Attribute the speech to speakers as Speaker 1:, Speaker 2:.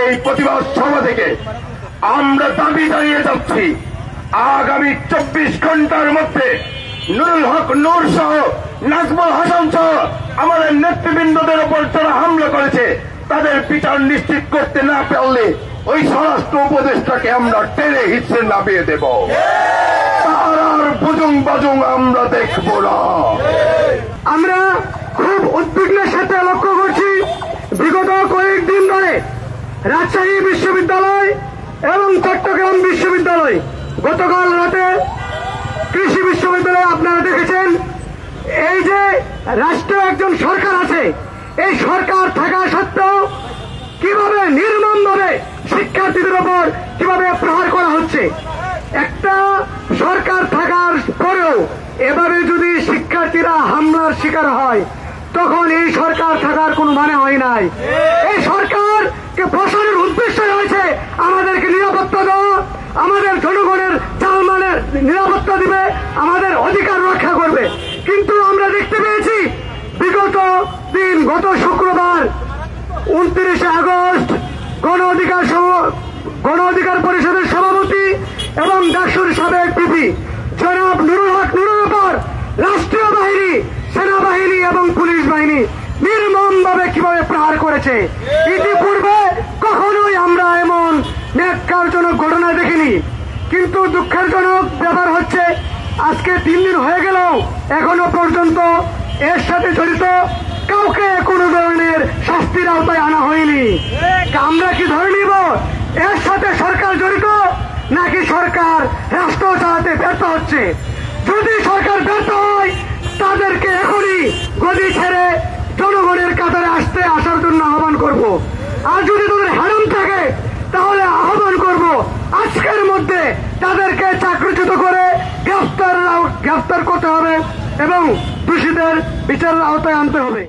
Speaker 1: এই প্রতিবাদ সভা থেকে আমরা দাবি জানিয়ে যাচ্ছি, আগামী 24 ঘন্টার মধ্যে নুরুল হক নূর সহ নাজমুল হাসান সহ আমাদের নেতৃবৃন্দদের উপর যারা হামলা করেছে তাদের বিচার নিশ্চিত করতে না পারলে ওই স্বরাষ্ট্র উপদেষ্টাকে আমরা টেনে হিচড়ে নামিয়ে দেব। তার আর বুজুং বাজুং আমরা দেখব না।
Speaker 2: আমরা খুব উদ্বিগ্নের সাথে লক্ষ্য করছি, বিগত কয়েকদিন ধরে রাজশাহী বিশ্ববিদ্যালয় এবং চট্টগ্রাম বিশ্ববিদ্যালয়, গতকাল রাতে কৃষি বিশ্ববিদ্যালয়ে আপনারা দেখেছেন, এই যে রাষ্ট্রে একজন সরকার আছে, এই সরকার থাকা সত্ত্বেও কিভাবে নির্মমভাবে শিক্ষার্থীদের উপর কিভাবে প্রহার করা হচ্ছে। একটা সরকার থাকার পরেও এভাবে যদি শিক্ষার্থীরা হামলার শিকার হয় তখন এই সরকার থাকার কোনো মানে হয় নাই। এই সরকারকে বসানোর উদ্দেশ্য হয়েছে আমাদেরকে নিরাপত্তা দেওয়া, আমাদের জনগণের জানমালের নিরাপত্তা দিবে, আমাদের অধিকার রক্ষা করবে। কিন্তু আমরা দেখতে পেয়েছি গত শুক্রবার 29 আগস্ট গণ অধিকার পরিষদের সভাপতি এবং ডাকসুর সাবেক পিপি জনাব নুরুল হক নূরের উপর রাষ্ট্রীয় বাহিনী, সেনাবাহিনী এবং পুলিশ বাহিনী নির্মমভাবে কিভাবে প্রহার করেছে। ইতিপূর্বে কখনোই আমরা এমন ন্যাক্কারজনক ঘটনা দেখিনি। কিন্তু দুঃখজনক ব্যাপার হচ্ছে, আজকে 3 দিন হয়ে গেলেও এখনো পর্যন্ত এর সাথে জড়িত কাউকে কোনো ধরনের শাস্তির আওতায় আনা হয়নি। আমরা কি ধরে নিব এর সাথে সরকার জড়িত, নাকি সরকার রাষ্ট্র চালাতে ব্যর্থ হচ্ছে? যদি সরকার ব্যর্থ হয় তাদেরকে এখনই গদি ছেড়ে জনগণের কাতারে আসার জন্য আহ্বান করব। আর যদি তাদের হারাম থাকে তাহলে আহ্বান করব আজকের মধ্যে তাদেরকে চাকরিচ্যুত করে গ্রেফতার করতে হবে এবং দোষীদের বিচারের আওতায় আনতে হবে।